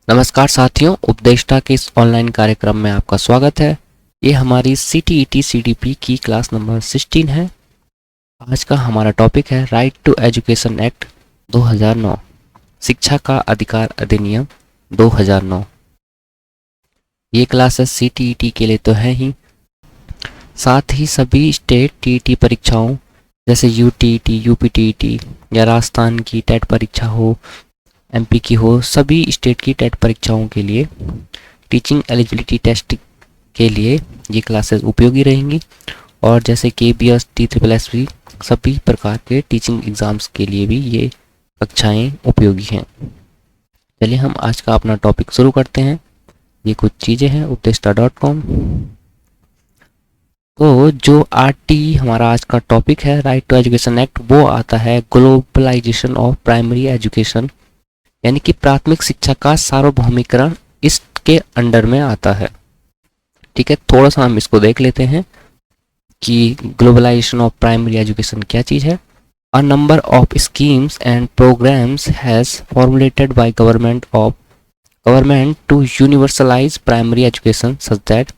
नमस्कार साथियों, उपदेष्टा के इस ऑनलाइन कार्यक्रम में आपका स्वागत है। ये हमारी CTET CDP की क्लास नंबर 16 है। आज का हमारा टॉपिक है राइट टू एजुकेशन एक्ट 2009, शिक्षा का अधिकार अधिनियम 2009। ये क्लासेस CTET के लिए तो है ही, साथ ही सभी स्टेट TET परीक्षाओं जैसे UTET, UPTET या राजस्थान की टेट परीक्षा हो, MP की हो, सभी स्टेट की टेट परीक्षाओं के लिए टीचिंग एलिजिबिलिटी टेस्ट के लिए ये क्लासेस उपयोगी रहेंगी। और जैसे KBS, TSSSB सभी प्रकार के टीचिंग एग्ज़ाम्स के लिए भी ये कक्षाएं उपयोगी हैं। चलिए हम आज का अपना टॉपिक शुरू करते हैं। ये कुछ चीज़ें हैं उपदेष्टा.com। तो जो RT हमारा आज का टॉपिक है, राइट टू एजुकेशन एक्ट, वो आता है ग्लोबलाइजेशन ऑफ प्राइमरी एजुकेशन, यानी कि प्राथमिक शिक्षा का सार्वभौमिकरण इसके अंडर में आता है। ठीक है, थोड़ा सा हम इसको देख लेते हैं कि ग्लोबलाइजेशन ऑफ प्राइमरी एजुकेशन क्या चीज़ है। A number of schemes and programmes has formulated by government to universalise primary education such that,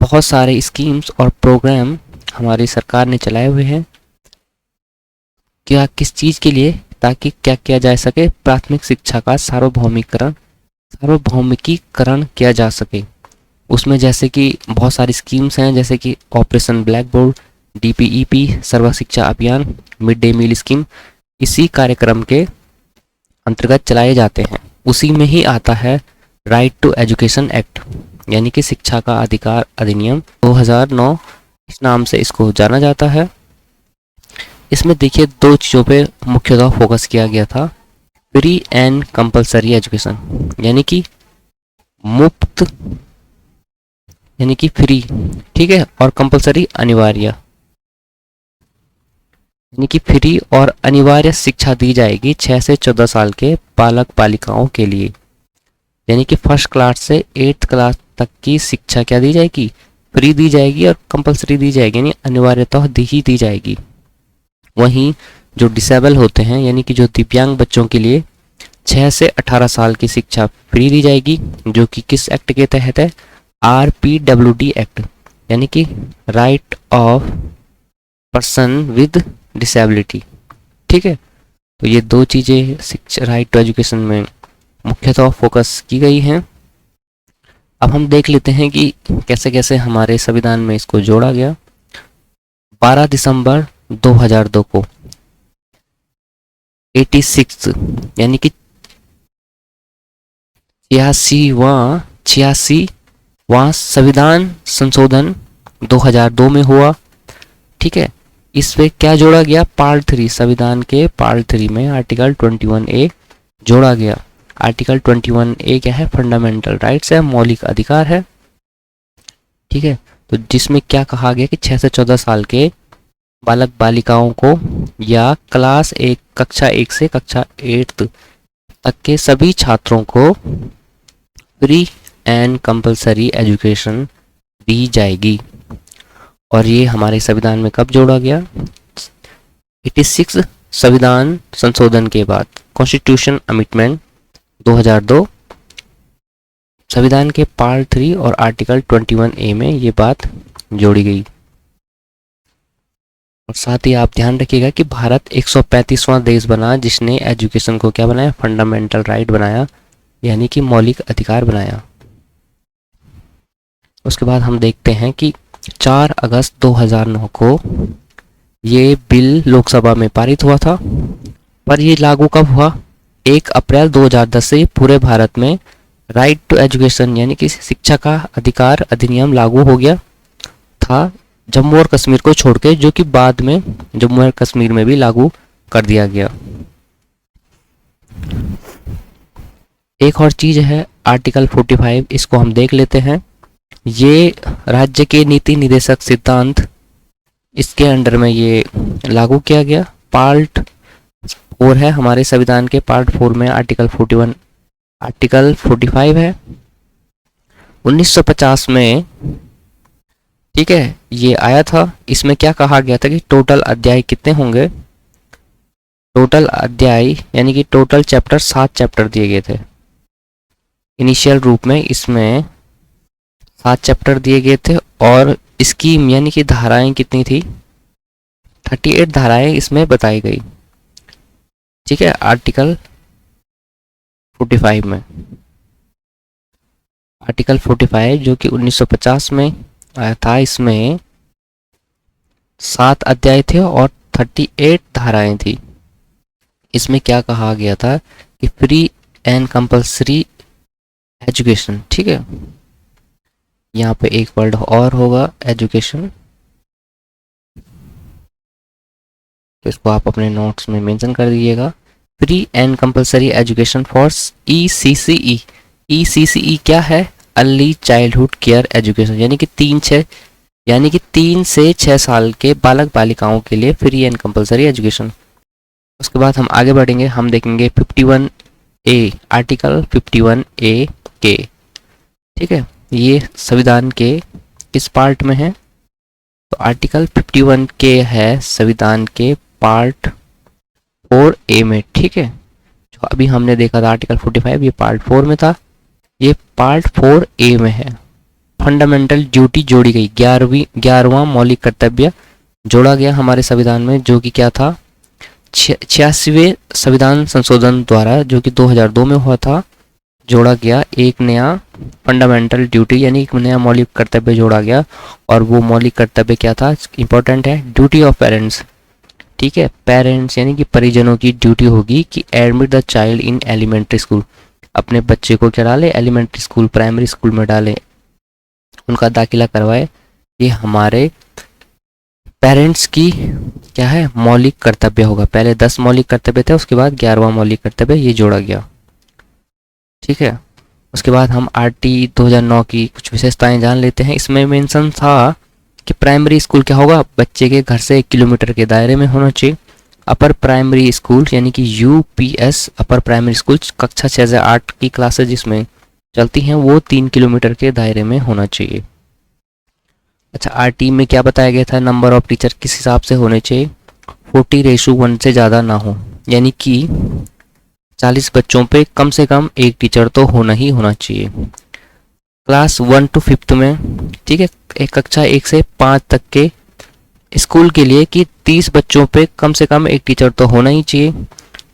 बहुत सारे स्कीम्स और प्रोग्राम हमारी सरकार ने चलाए हुए हैं। क्या किस चीज़ के लिए? ताकि क्या किया जा सके, प्राथमिक शिक्षा का सार्वभौमिकीकरण किया जा सके। उसमें जैसे कि बहुत सारी स्कीम्स हैं, जैसे कि ऑपरेशन ब्लैक बोर्ड, DPEP, सर्व शिक्षा अभियान, मिड डे मील स्कीम, इसी कार्यक्रम के अंतर्गत चलाए जाते हैं। उसी में ही आता है राइट टू एजुकेशन एक्ट, यानी कि शिक्षा का अधिकार अधिनियम 2009, इस नाम से इसको जाना जाता है। इसमें देखिए दो चीज़ों पे मुख्यतः फोकस किया गया था। फ्री एंड कंपलसरी एजुकेशन, यानी कि मुफ्त, यानी कि फ्री, ठीक है, और कंपलसरी अनिवार्य, यानी कि फ्री और अनिवार्य शिक्षा दी जाएगी 6 से 14 साल के बालक बालिकाओं के लिए। यानी कि फर्स्ट क्लास से 8th क्लास तक की शिक्षा क्या दी जाएगी? फ्री दी जाएगी और कंपलसरी दी जाएगी, यानी अनिवार्यतः ही दी जाएगी। वहीं जो डिसेबल होते हैं, यानी कि जो दिव्यांग बच्चों के लिए 6 से 18 साल की शिक्षा फ्री दी जाएगी, जो कि किस एक्ट के तहत है? RPWD एक्ट, यानी कि right of person with disability. ठीक है, तो ये दो चीज़ें शिक्षा राइट टू एजुकेशन में मुख्यतः फोकस की गई हैं। अब हम देख लेते हैं कि कैसे कैसे हमारे संविधान में इसको जोड़ा गया। 12 दिसंबर 2002 को 86, यानी कि 86वां संविधान संशोधन 2002 में हुआ। ठीक है, इस पे क्या जोड़ा गया? पार्ट 3, संविधान के पार्ट 3 में आर्टिकल 21A जोड़ा गया। आर्टिकल 21A क्या है? फंडामेंटल राइट्स है, मौलिक अधिकार है। ठीक है, तो जिसमें क्या कहा गया कि 6 से 14 साल के बालक बालिकाओं को या कक्षा 1 से कक्षा 8 तक के सभी छात्रों को फ्री एंड कंपलसरी एजुकेशन दी जाएगी। और ये हमारे संविधान में कब जोड़ा गया? 86 संविधान संशोधन के बाद, कॉन्स्टिट्यूशन अमेंडमेंट 2002, संविधान के पार्ट 3 और आर्टिकल 21A में ये बात जोड़ी गई। और साथ ही आप ध्यान रखिएगा कि भारत 135वां देश बना जिसने एजुकेशन को क्या बनाया? फंडामेंटल राइट बनाया, यानी कि मौलिक अधिकार बनाया। उसके बाद हम देखते हैं कि 4 अगस्त 2009 को ये बिल लोकसभा में पारित हुआ था, पर ये लागू कब हुआ? 1 अप्रैल 2010 से पूरे भारत में राइट टू एजुकेशन, यानी कि शिक्षा का अधिकार अधिनियम लागू हो गया था, जम्मू और कश्मीर को छोड़ के, जो कि बाद में जम्मू और कश्मीर में भी लागू कर दिया गया। एक और चीज़ है आर्टिकल 45, इसको हम देख लेते हैं। ये राज्य के नीति निदेशक सिद्धांत, इसके अंडर में ये लागू किया गया। पार्ट 4 है हमारे संविधान के, पार्ट 4 में आर्टिकल 45 है 1950 में। ठीक है, ये आया था। इसमें क्या कहा गया था कि टोटल अध्याय कितने होंगे? टोटल अध्याय यानी कि टोटल चैप्टर 7 चैप्टर दिए गए थे। इनिशियल रूप में इसमें 7 चैप्टर दिए गए थे और स्कीम यानी कि धाराएं कितनी थी, 38 धाराएं इसमें बताई गई। ठीक है, आर्टिकल 45 में, आर्टिकल 45 जो कि 1950 में आया था, इसमें 7 अध्याय थे और 38 धाराएं थी। इसमें क्या कहा गया था कि फ्री एंड कंपल्सरी एजुकेशन। ठीक है, यहाँ पे एक वर्ड और होगा एजुकेशन, तो इसको आप अपने नोट्स में मेंशन कर दीजिएगा। Free and compulsory education for ECCE। ECCE क्या है, अर्ली चाइल्डहुड केयर एजुकेशन, यानी कि 3 से 6 साल के बालक बालिकाओं के लिए फ्री एंड कंपल्सरी एजुकेशन। उसके बाद हम आगे बढ़ेंगे, हम देखेंगे 51A, आर्टिकल 51A के। ठीक है, ये संविधान के किस पार्ट में है, तो आर्टिकल 51 के है संविधान के पार्ट 4A में। ठीक है, जो अभी हमने देखा था आर्टिकल 45, ये पार्ट 4 में था, ये पार्ट 4A में है। फंडामेंटल ड्यूटी जोड़ी गई, 11वां मौलिक कर्तव्य जोड़ा गया हमारे संविधान में, जो कि क्या था, 86वें संविधान संशोधन द्वारा, जो कि 2002 में हुआ था, जोड़ा गया एक नया फंडामेंटल ड्यूटी, यानी एक नया मौलिक कर्तव्य जोड़ा गया। और वो मौलिक कर्तव्य क्या था, इंपॉर्टेंट है, ड्यूटी ऑफ पेरेंट्स। ठीक है, पेरेंट्स यानी कि परिजनों की ड्यूटी होगी कि admit the child in elementary school, अपने बच्चे को क्या डाले, एलिमेंट्री स्कूल, प्राइमरी स्कूल में डाले, उनका दाखिला करवाए। ये हमारे पेरेंट्स की क्या है, मौलिक कर्तव्य होगा। पहले 10 मौलिक कर्तव्य थे, उसके बाद 11वां मौलिक कर्तव्य ये जोड़ा गया। ठीक है, उसके बाद हम RT 2009 की कुछ विशेषताएं जान लेते हैं। इसमें मेंशन था कि प्राइमरी स्कूल क्या होगा, बच्चे के घर से 1 किलोमीटर के दायरे में होना चाहिए। अपर प्राइमरी स्कूल यानी कि UPS, अपर प्राइमरी स्कूल, कक्षा 6 से 8 की क्लासेज जिसमें चलती हैं, वो 3 किलोमीटर के दायरे में होना चाहिए। अच्छा, RT में क्या बताया गया था, नंबर ऑफ टीचर किस हिसाब से होने चाहिए, 40:1 से ज़्यादा ना हो, यानी कि 40 बच्चों पे कम से कम एक टीचर तो होना ही होना चाहिए। क्लास 1 to 5 में, ठीक है, एक कक्षा 1 से 5 तक के स्कूल के लिए कि 30 बच्चों पे कम से कम एक टीचर तो होना ही चाहिए।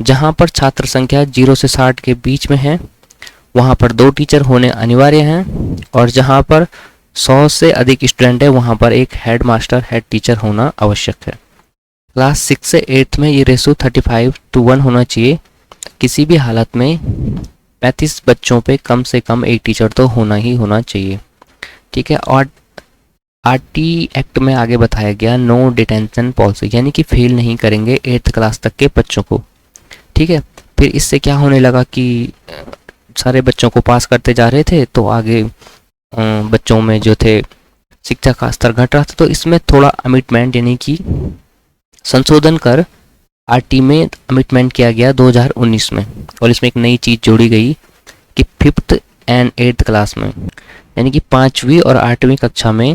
जहाँ पर छात्र संख्या 0 से 60 के बीच में है, वहाँ पर 2 टीचर होने अनिवार्य हैं। और जहाँ पर 100 से अधिक स्टूडेंट है, वहाँ पर एक हेड मास्टर, हेड टीचर होना आवश्यक है। क्लास 6 से 8 में ये रेशो 35:1 होना चाहिए। किसी भी हालत में 35 बच्चों पे कम से कम एक टीचर तो होना ही होना चाहिए। ठीक है, और RT एक्ट में आगे बताया गया नो डिटेंशन पॉलिसी, यानी कि फेल नहीं करेंगे 8th क्लास तक के बच्चों को। ठीक है, फिर इससे क्या होने लगा कि सारे बच्चों को पास करते जा रहे थे, तो आगे बच्चों में जो थे शिक्षा का स्तर घट रहा था, तो इसमें थोड़ा अमिटमेंट यानी कि संशोधन कर RT में अमिटमेंट किया गया 2019 में। और इसमें एक नई चीज़ जोड़ी गई कि 5th and 8th क्लास में, यानी कि 5वीं और 8वीं कक्षा में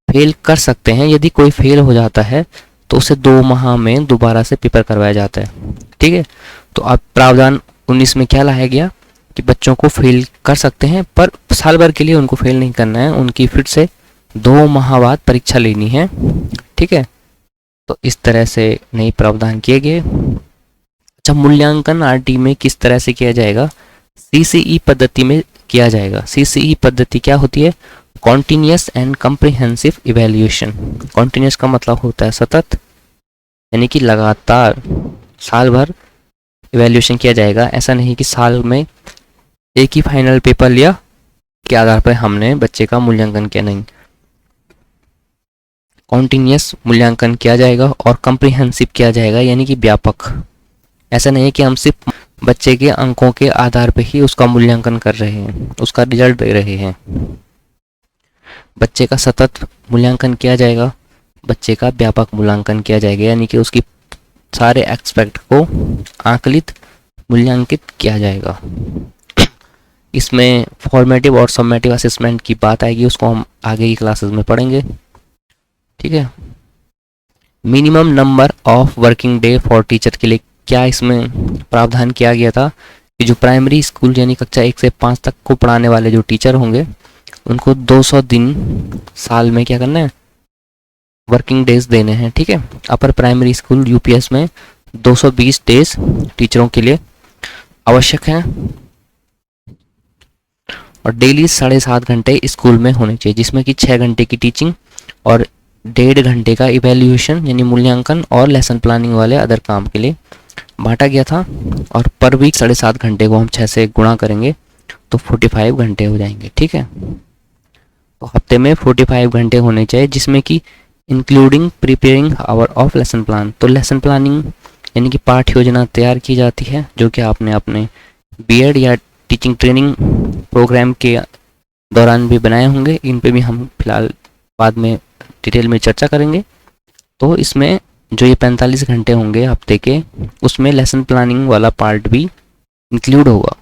फेल कर सकते हैं। यदि कोई फेल हो जाता है तो उसे 2 माह में दोबारा से पेपर करवाया जाता है। ठीक है, तो अब प्रावधान 19 में क्या लाया गया कि बच्चों को फेल कर सकते हैं, पर साल भर के लिए उनको फेल नहीं करना है, उनकी फिर से 2 माह बाद परीक्षा लेनी है। ठीक है, तो इस तरह से नए प्रावधान किए गए। अच्छा, मूल्यांकन RT में किस तरह से किया जाएगा, CCE पद्धति में किया जाएगा। CCE पद्धति क्या होती है, continuous and comprehensive evaluation. Continuous का मतलब होता है सतत, यानी कि लगातार साल भर इवैल्यूएशन किया जाएगा। ऐसा नहीं कि साल में एक ही फाइनल पेपर लिया के आधार पर हमने बच्चे का मूल्यांकन किया, नहीं, कॉन्टिन्यूस मूल्यांकन किया जाएगा और कम्प्रिहेंसिव किया जाएगा, यानी कि व्यापक। ऐसा नहीं है कि हम सिर्फ बच्चे के अंकों के आधार पर ही उसका मूल्यांकन कर रहे हैं, उसका रिजल्ट दे रहे हैं। बच्चे का सतत मूल्यांकन किया जाएगा, बच्चे का व्यापक मूल्यांकन किया जाएगा, यानी कि उसकी सारे एक्सपेक्ट को आकलित मूल्यांकित किया जाएगा। इसमें फॉर्मेटिव और समेटिव असेसमेंट की बात आएगी, उसको हम आगे की क्लासेस में पढ़ेंगे। ठीक है, minimum number of working day for teacher के लिए क्या इसमें प्रावधान किया गया था कि जो प्राइमरी स्कूल यानी कक्षा 1 से 5 तक को पढ़ाने वाले जो टीचर होंगे उनको 200 दिन साल में क्या करना है, वर्किंग डेज देने हैं। ठीक है, अपर प्राइमरी स्कूल यूपीएस में 220 डेज टीचरों के लिए आवश्यक हैं और डेली 7.5 घंटे स्कूल में होने चाहिए, जिसमें कि 6 घंटे की टीचिंग और 1.5 घंटे का इवेल्यूएशन यानी मूल्यांकन और लेसन प्लानिंग वाले अदर काम के लिए बांटा गया था। और पर वीक 7.5 घंटे को हम 6 से गुणा करेंगे तो 45 घंटे हो जाएंगे। ठीक है, तो हफ्ते में 45 घंटे होने चाहिए, जिसमें कि including preparing hour of lesson plan. तो लेसन प्लानिंग यानी कि पाठ योजना तैयार की जाती है, जो कि आपने अपने बीएड या टीचिंग ट्रेनिंग प्रोग्राम के दौरान भी बनाए होंगे। इन पे भी हम फिलहाल बाद में डिटेल में चर्चा करेंगे। तो इसमें जो ये 45 घंटे होंगे हफ्ते के, उसमें लेसन प्लानिंग वाला पार्ट भी इंक्लूड होगा।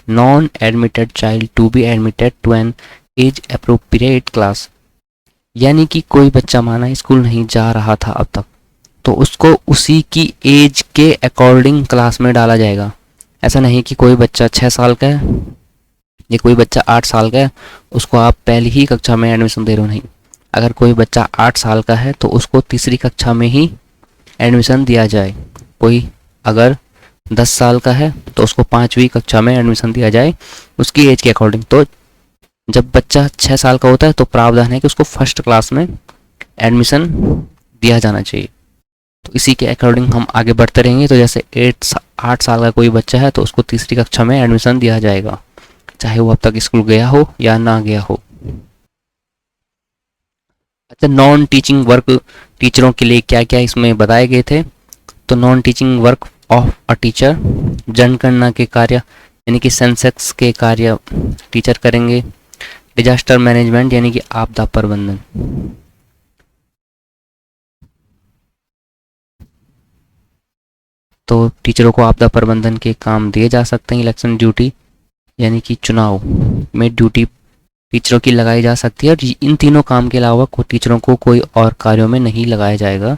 Non admitted child to be admitted to an age appropriate class, यानी कि कोई बच्चा माना स्कूल नहीं जा रहा था अब तक, तो उसको उसी की एज के अकॉर्डिंग क्लास में डाला जाएगा। ऐसा नहीं कि कोई बच्चा 6 साल का है या कोई बच्चा 8 साल का है, उसको आप पहली ही कक्षा में एडमिशन दे रहे हो, नहीं। अगर कोई बच्चा 8 साल का है तो उसको तीसरी कक्षा में ही एडमिशन दिया जाए। कोई अगर 10 साल का है तो उसको 5वीं कक्षा में एडमिशन दिया जाए उसकी एज के अकॉर्डिंग। तो जब बच्चा 6 साल का होता है तो प्रावधान है कि उसको फर्स्ट क्लास में एडमिशन दिया जाना चाहिए। तो इसी के अकॉर्डिंग हम आगे बढ़ते रहेंगे। तो जैसे 8 साल का कोई बच्चा है तो उसको तीसरी कक्षा में एडमिशन दिया जाएगा, चाहे वो अब तक स्कूल गया हो या ना गया हो। अच्छा, नॉन टीचिंग वर्क टीचरों के लिए क्या क्या इसमें बताए गए थे। तो non teaching work of a teacher, जनगणना के कार्य यानी कि सेंसस के कार्य टीचर करेंगे। डिजास्टर मैनेजमेंट यानी कि आपदा प्रबंधन, तो टीचरों को आपदा प्रबंधन के काम दिए जा सकते हैं। इलेक्शन ड्यूटी यानी कि चुनाव में ड्यूटी टीचरों की लगाई जा सकती है, और इन तीनों काम के अलावा टीचरों को कोई और कार्यों में नहीं लगाया जाएगा।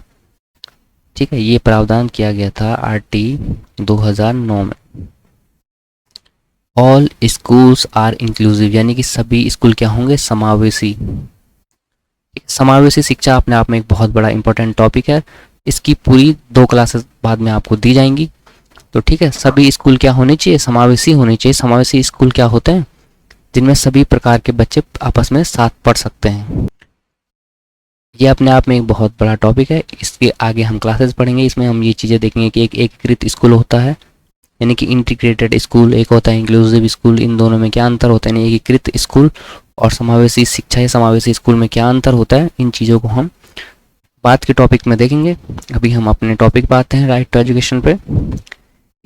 ठीक है, ये प्रावधान किया गया था आरटी 2009 में। ऑल स्कूल्स आर इंक्लूसिव, यानी कि सभी स्कूल क्या होंगे, समावेशी। समावेशी शिक्षा अपने आप में एक बहुत बड़ा इंपॉर्टेंट टॉपिक है। इसकी पूरी 2 क्लासेस बाद में आपको दी जाएंगी। तो ठीक है, सभी स्कूल क्या होने चाहिए, समावेशी होने चाहिए। समावेशी स्कूल क्या होते हैं, जिनमें सभी प्रकार के बच्चे आपस में साथ पढ़ सकते हैं। ये अपने आप में एक बहुत बड़ा टॉपिक है। इसके आगे हम क्लासेस पढ़ेंगे, इसमें हम ये चीज़ें देखेंगे कि एक एकीकृत स्कूल होता है यानी कि इंटीग्रेटेड स्कूल, एक होता है इंक्लूसिव स्कूल। इन दोनों में क्या अंतर होता है, यानी एकीकृत स्कूल और समावेशी शिक्षा या समावेशी स्कूल में क्या अंतर होता है, इन चीज़ों को हम बाद के टॉपिक में देखेंगे। अभी हम अपने टॉपिक पर आते हैं, राइट टू एजुकेशन पे।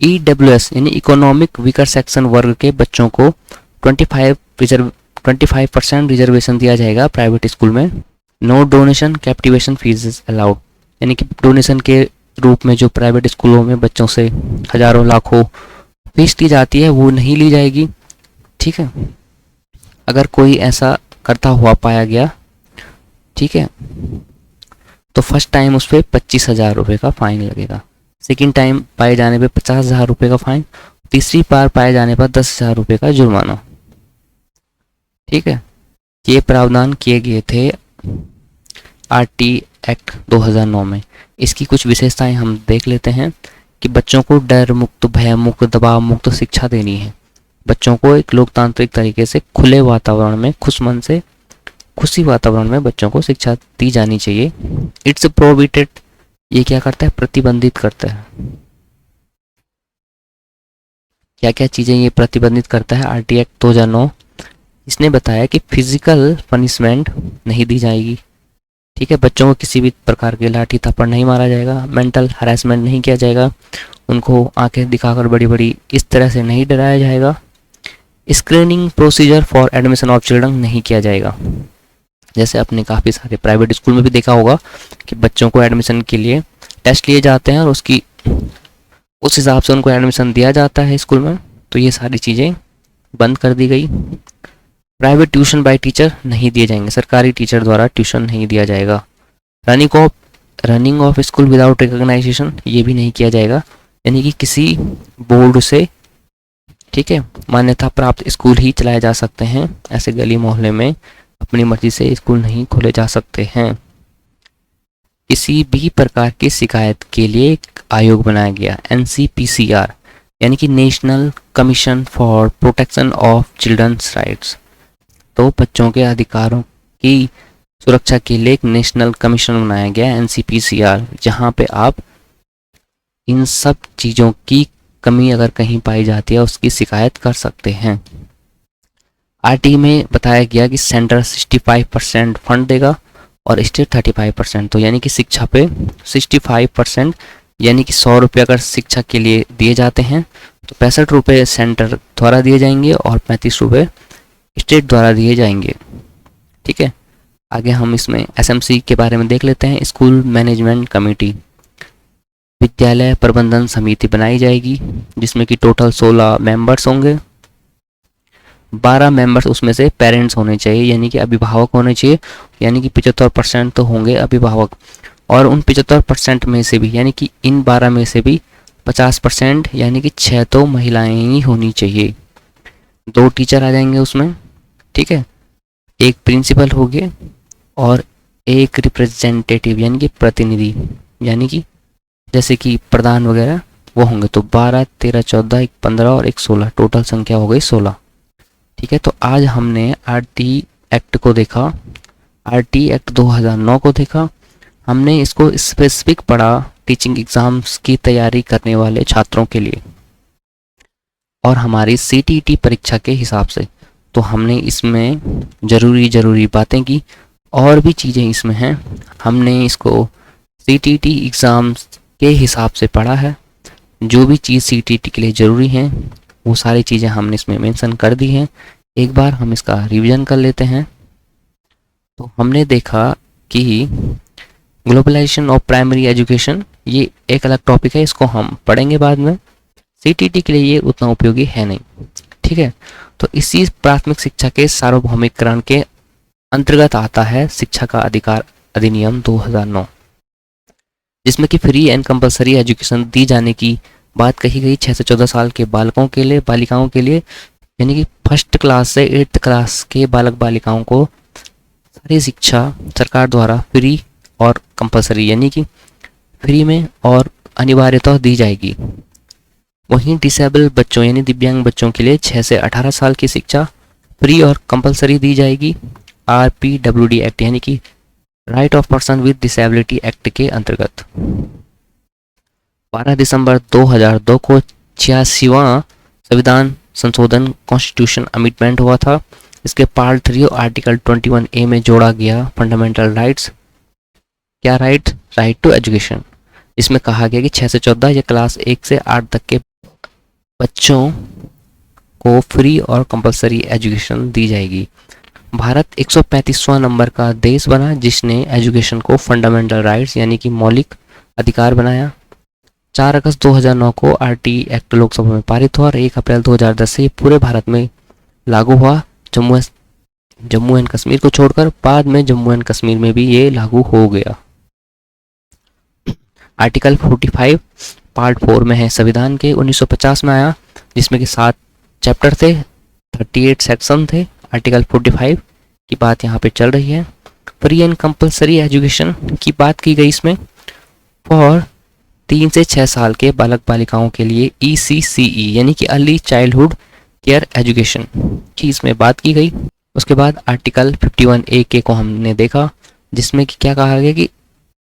EWS यानी इकोनॉमिक वीकर सेक्शन वर्ग के बच्चों को 25% रिजर्वेशन दिया जाएगा प्राइवेट स्कूल में। नो डोनेशन कैप्टिवेशन फीस अलाउड, यानी कि डोनेशन के रूप में जो प्राइवेट स्कूलों में बच्चों से हजारों लाखों फीस ली जाती है वो नहीं ली जाएगी। ठीक है, अगर कोई ऐसा करता हुआ पाया गया, ठीक है, तो फर्स्ट टाइम उस पर 25,000 रुपये का फाइन लगेगा, सेकेंड टाइम पाए जाने पे 50,000 रुपये का फाइन, तीसरी बार पाए जाने पर 10,000 रुपये का जुर्माना। ठीक है, ये प्रावधान किए गए थे आरटी एक्ट 2009 में। इसकी कुछ विशेषताएं हम देख लेते हैं कि बच्चों को डर मुक्त, भय मुक्त, दबाव मुक्त शिक्षा देनी है। बच्चों को एक लोकतांत्रिक तरीके से खुले वातावरण में, खुश मन से, खुशी वातावरण में बच्चों को शिक्षा दी जानी चाहिए। इट्स प्रोहिबिटेड, ये क्या करता है, प्रतिबंधित करता है। क्या क्या चीज़ें ये प्रतिबंधित करता है आरटी एक्ट 2009। इसने बताया कि फिजिकल पनिशमेंट नहीं दी जाएगी। ठीक है, बच्चों को किसी भी प्रकार के लाठी थप्पड़ नहीं मारा जाएगा, मेंटल हरासमेंट नहीं किया जाएगा, उनको आंखें दिखाकर बड़ी बड़ी इस तरह से नहीं डराया जाएगा। Screening procedure for admission of children नहीं किया जाएगा। जैसे आपने काफ़ी सारे प्राइवेट स्कूल में भी देखा होगा कि बच्चों को एडमिशन के लिए टेस्ट लिए जाते हैं और उस हिसाब से उनको एडमिशन दिया जाता है स्कूल में। तो ये सारी चीज़ें बंद कर दी गई। प्राइवेट ट्यूशन बाय टीचर नहीं दिए जाएंगे, सरकारी टीचर द्वारा ट्यूशन नहीं दिया जाएगा। Running of school without recognition, ये भी नहीं किया जाएगा। यानी कि किसी बोर्ड से, ठीक है, मान्यता प्राप्त स्कूल ही चलाए जा सकते हैं। ऐसे गली मोहल्ले में अपनी मर्जी से स्कूल नहीं खोले जा सकते हैं। किसी भी प्रकार की शिकायत के लिए एक आयोग बनाया गया, NCPCR, यानी कि national commission for protection of childrens rights. तो बच्चों के अधिकारों की सुरक्षा के लिए एक नेशनल कमीशन बनाया गया, NCPCR, जहां पे आप इन सब चीज़ों की कमी अगर कहीं पाई जाती है उसकी शिकायत कर सकते हैं। आरटी में बताया गया कि सेंटर 65% फंड देगा और स्टेट 35%। तो यानी कि शिक्षा पे 65%, यानी कि 100 रुपये अगर शिक्षा के लिए दिए जाते हैं तो 65 रुपये सेंटर द्वारा दिए जाएंगे और 35 रुपये स्टेट द्वारा दिए जाएंगे। ठीक है, आगे हम इसमें SMC के बारे में देख लेते हैं। स्कूल मैनेजमेंट कमेटी, विद्यालय प्रबंधन समिति बनाई जाएगी जिसमें कि टोटल 16 मेंबर्स होंगे। 12 मेंबर्स उसमें से पेरेंट्स होने चाहिए, यानी कि अभिभावक होने चाहिए, यानी कि 75% तो होंगे अभिभावक। और उन 75% में से भी, यानी कि इन 12 में से भी 50%, यानी कि 6 तो महिलाएं ही होनी चाहिए। 2 टीचर आ जाएंगे उसमें, ठीक है, एक प्रिंसिपल हो गए और एक रिप्रेजेंटेटिव यानी कि प्रतिनिधि, यानी कि जैसे कि प्रधान वगैरह वो होंगे। तो 12, 13, 14, एक 15 और एक 16, टोटल संख्या हो गई 16। ठीक है, तो आज हमने RT एक्ट को देखा, RT एक्ट 2009 को देखा। हमने इसको स्पेसिफिक पढ़ा टीचिंग एग्जाम्स की तैयारी करने वाले छात्रों के लिए और हमारी CTET परीक्षा के हिसाब से। तो हमने इसमें ज़रूरी बातें की, और भी चीज़ें इसमें हैं। हमने इसको CTET एग्ज़ाम्स के हिसाब से पढ़ा है। जो भी चीज़ CTET के लिए ज़रूरी हैं वो सारी चीज़ें हमने इसमें मेंशन कर दी हैं। एक बार हम इसका रिवीजन कर लेते हैं। तो हमने देखा कि ग्लोबलाइजेशन ऑफ प्राइमरी एजुकेशन ये एक अलग टॉपिक है, इसको हम पढ़ेंगे बाद में। CTET के लिए ये उतना उपयोगी है नहीं। ठीक है, तो इसी प्राथमिक शिक्षा के सार्वभौमिकरण के अंतर्गत आता है शिक्षा का अधिकार अधिनियम 2009, जिसमें कि फ्री एंड कंपलसरी एजुकेशन दी जाने की बात कही गई 6 से 14 साल के बालकों के लिए, बालिकाओं के लिए, यानी कि 1st क्लास से 8th क्लास के बालक बालिकाओं को सारी शिक्षा सरकार द्वारा फ्री और कंपलसरी, यानी कि फ्री में और अनिवार्यता दी जाएगी। वहीं डिसेबल बच्चों यानी दिव्यांग बच्चों के लिए 6 से 18 साल की शिक्षा फ्री और कंपलसरी दी जाएगी RPWD एक्ट, यानी कि right of person with disability act के अंतर्गत। 12 दिसंबर 2002 को 86वां संविधान संशोधन कॉन्स्टिट्यूशन अमेंडमेंट हुआ था। इसके पार्ट 3 और आर्टिकल 21A में जोड़ा गया फंडामेंटल राइट्स। क्या राइट? Right to education. इसमें कहा गया कि 6 से 14 या क्लास 1 से 8 तक के बच्चों को फ्री और कंपलसरी एजुकेशन दी जाएगी। भारत 135वां नंबर का देश बना जिसने एजुकेशन को फंडामेंटल राइट्स यानी कि मौलिक अधिकार बनाया। 4 अगस्त 2009 को RT एक्ट लोकसभा में पारित हुआ और 1 अप्रैल 2010 से पूरे भारत में लागू हुआ, जम्मू एंड कश्मीर को छोड़कर। बाद में जम्मू एंड कश्मीर में भी ये लागू हो गया। आर्टिकल 45 पार्ट 4 में है संविधान के, 1950 में आया, जिसमें कि 7 चैप्टर थे, 38 सेक्शन थे। आर्टिकल 45 की बात यहाँ पे चल रही है। फ्री एंड कंपलसरी एजुकेशन की बात की गई इसमें, और 3 से 6 साल के बालक बालिकाओं के लिए ECCE यानी कि अर्ली चाइल्डहुड केयर एजुकेशन की इसमें बात की गई। उसके बाद आर्टिकल 51A के को हमने देखा, जिसमें कि क्या कहा गया कि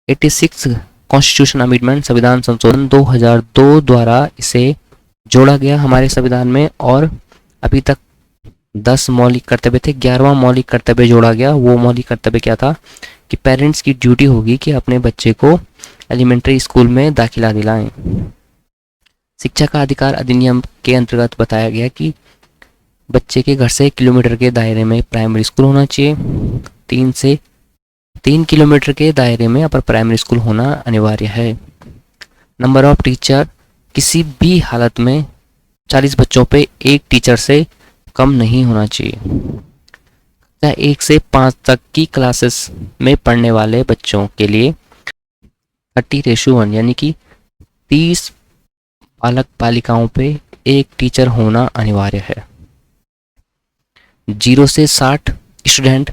86 कॉन्स्टिट्यूशन अमेंडमेंट संविधान संशोधन 2002 द्वारा इसे जोड़ा गया हमारे संविधान में। और अभी तक 10 मौलिक कर्तव्य थे, 11वां मौलिक कर्तव्य जोड़ा गया। वो मौलिक कर्तव्य क्या था कि पेरेंट्स की ड्यूटी होगी कि अपने बच्चे को एलिमेंट्री स्कूल में दाखिला दिलाएं। शिक्षा का अधिकार अधिनियम के अंतर्गत बताया गया कि बच्चे के घर से 1 किलोमीटर के दायरे में प्राइमरी स्कूल होना चाहिए, 3 से 3 किलोमीटर के दायरे में अपर प्राइमरी स्कूल होना अनिवार्य है। नंबर ऑफ टीचर किसी भी हालत में 40 बच्चों पे एक टीचर से कम नहीं होना चाहिए। 1 से 5 तक की क्लासेस में पढ़ने वाले बच्चों के लिए 30:1 यानी कि 30 बालक बालिकाओं पे एक टीचर होना अनिवार्य है। 0 से 60 स्टूडेंट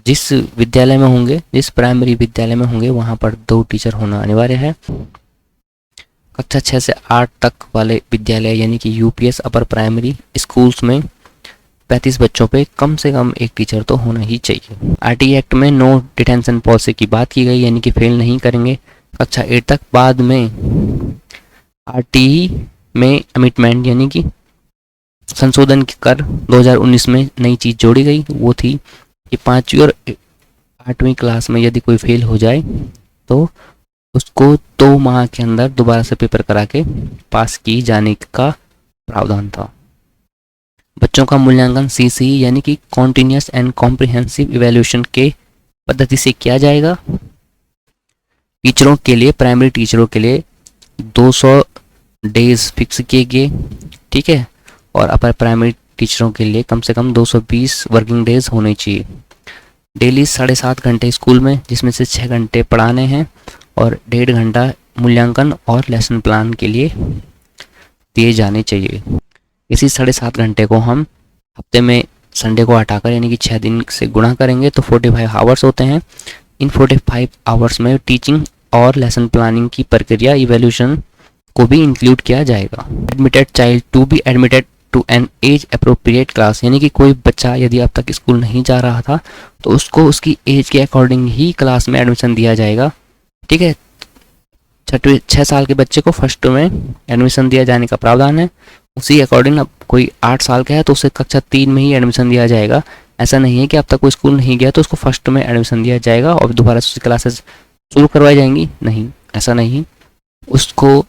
जिस विद्यालय में होंगे, जिस प्राइमरी विद्यालय में होंगे, वहाँ पर 2 टीचर होना अनिवार्य है। कक्षा 6 से 8 तक वाले विद्यालय यानी कि यूपीएस अपर प्राइमरी स्कूल्स में 35 बच्चों पे कम से कम एक टीचर तो होना ही चाहिए। आरटी एक्ट में नो डिटेंशन पॉलिसी की बात की गई, यानी कि फेल नहीं करेंगे कक्षा 8 तक। बाद में आरटीई में अमिटमेंट यानी कि संशोधन कर 2019 में नई चीज जोड़ी गई, वो थी कि 5वीं और 8वीं क्लास में यदि कोई फेल हो जाए तो उसको 2 माह के अंदर दोबारा से पेपर करा के पास की जाने का प्रावधान था। बच्चों का मूल्यांकन सीसी यानी कि कॉन्टिन्यूस एंड कॉम्प्रिहेंसिव इवैल्यूएशन के पद्धति से किया जाएगा। टीचरों के लिए, प्राइमरी टीचरों के लिए 200 डेज फिक्स किए गए, ठीक है, और अपर प्राइमरी टीचरों के लिए कम से कम 220 वर्किंग डेज होने चाहिए। डेली 7.5 घंटे स्कूल में, जिसमें से 6 घंटे पढ़ाने हैं और 1.5 घंटा मूल्यांकन और लेसन प्लान के लिए दिए जाने चाहिए। इसी 7.5 घंटे को हम हफ्ते में संडे को हटाकर यानी कि 6 दिन से गुणा करेंगे तो 45 आवर्स होते हैं। इन 45 आवर्स में टीचिंग और लेसन प्लानिंग की प्रक्रिया इवैल्यूएशन को भी इंक्लूड किया जाएगा। Admitted child to be admitted to an age appropriate class, यानी कि कोई बच्चा यदि अब तक स्कूल नहीं जा रहा था तो उसको उसकी एज के अकॉर्डिंग ही क्लास में एडमिशन दिया जाएगा, ठीक है। 6 साल के बच्चे को फर्स्ट में एडमिशन दिया जाने का प्रावधान है। उसी अकॉर्डिंग अब कोई 8 साल का है तो उसे कक्षा 3 में ही एडमिशन दिया जाएगा। ऐसा नहीं है कि अब तक कोई स्कूल नहीं गया तो उसको फर्स्ट में एडमिशन दिया जाएगा और दोबारा से उसकी क्लासेस शुरू करवाई जाएंगी, नहीं, ऐसा नहीं। उसको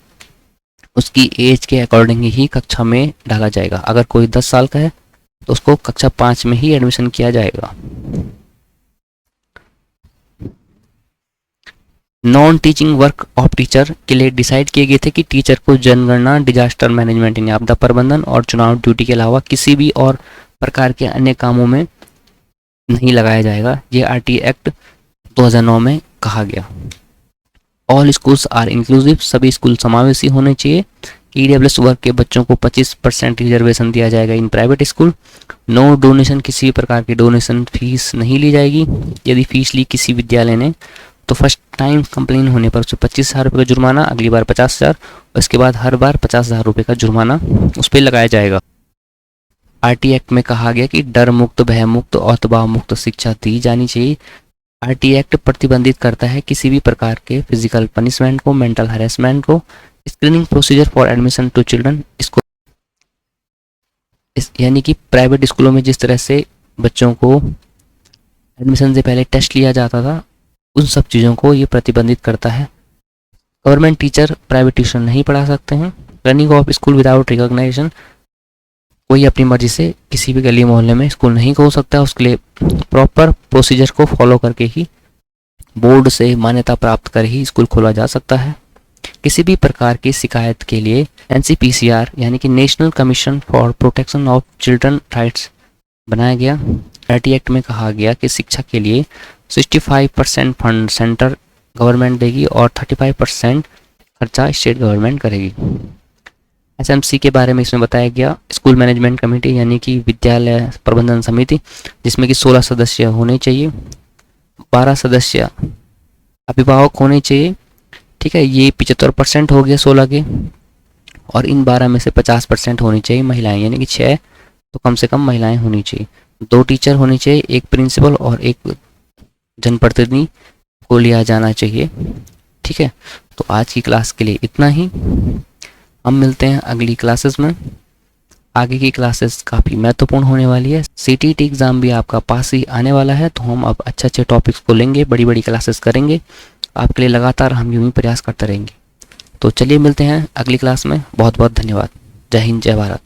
उसकी एज के अकॉर्डिंग ही कक्षा में डाला जाएगा। अगर कोई 10 साल का है तो उसको कक्षा 5 में ही एडमिशन किया जाएगा। Non teaching work of teacher के लिए डिसाइड किए गए थे कि टीचर को जनगणना, डिजास्टर मैनेजमेंट यानी आपदा प्रबंधन और चुनाव ड्यूटी के अलावा किसी भी और प्रकार के अन्य कामों में नहीं लगाया जाएगा। ये आरटी एक्ट 2009 में कहा गया। ऑल स्कूल्स आर इंक्लूसिव, सभी स्कूल समावेशी होने चाहिए। ईडब्ल्यूएस वर्ग के बच्चों को 25% रिजर्वेशन दिया जाएगा इन प्राइवेट स्कूल। नो डोनेशन, किसी प्रकार की डोनेशन फीस नहीं ली जाएगी। यदि फीस ली किसी विद्यालय ने तो फर्स्ट टाइम कंप्लेन होने पर उसे 25,000 रुपये का जुर्माना, अगली बार 50,000 और इसके बाद हर बार 50,000 रुपये का जुर्माना उस पर लगाया जाएगा। आरटी एक्ट में कहा गया कि डर मुक्त, भय मुक्त और दबाव मुक्त शिक्षा दी जानी चाहिए। आरटी एक्ट प्रतिबंधित करता है किसी भी प्रकार के फिजिकल पनिशमेंट को, मेंटल हैरेसमेंट को। Screening procedure for admission to children, इसको यानी कि प्राइवेट स्कूलों में जिस तरह से बच्चों को एडमिशन से पहले टेस्ट लिया जाता था, उन सब चीज़ों को ये प्रतिबंधित करता है। गवर्नमेंट टीचर प्राइवेट ट्यूशन नहीं पढ़ा सकते हैं। Running of school without recognisation, कोई अपनी मर्जी से किसी भी गली मोहल्ले में स्कूल नहीं खोल सकता। उसके लिए प्रॉपर प्रोसीजर को फॉलो करके ही, बोर्ड से मान्यता प्राप्त कर ही स्कूल खोला जा सकता है। किसी भी प्रकार की शिकायत के लिए एनसीपीसीआर यानी कि national commission for protection of children rights बनाया गया। आरटी एक्ट में कहा गया कि शिक्षा के लिए 65% फंड सेंट्रल गवर्नमेंट देगी और 35% खर्चा स्टेट गवर्नमेंट करेगी। एसएमसी के बारे में इसमें बताया गया, स्कूल मैनेजमेंट कमेटी यानी कि विद्यालय प्रबंधन समिति, जिसमें कि 16 सदस्य होने चाहिए, 12 सदस्य अभिभावक होने चाहिए, ठीक है। ये 75% हो गया 16 के, और इन 12 में से 50% होनी चाहिए महिलाएं, यानी कि 6 तो कम से कम महिलाएं होनी चाहिए। 2 टीचर होनी चाहिए, एक प्रिंसिपल और एक जनप्रतिनिधि को लिया जाना चाहिए, ठीक है। तो आज की क्लास के लिए इतना ही। हम मिलते हैं अगली क्लासेस में। आगे की क्लासेस काफ़ी महत्वपूर्ण होने वाली है। सीटीटी एग्ज़ाम भी आपका पास ही आने वाला है, तो हम अब अच्छे अच्छे टॉपिक्स को लेंगे, बड़ी बड़ी क्लासेस करेंगे आपके लिए। लगातार हम यूं ही प्रयास करते रहेंगे। तो चलिए मिलते हैं अगली क्लास में। बहुत बहुत धन्यवाद। जय हिंद, जय भारत।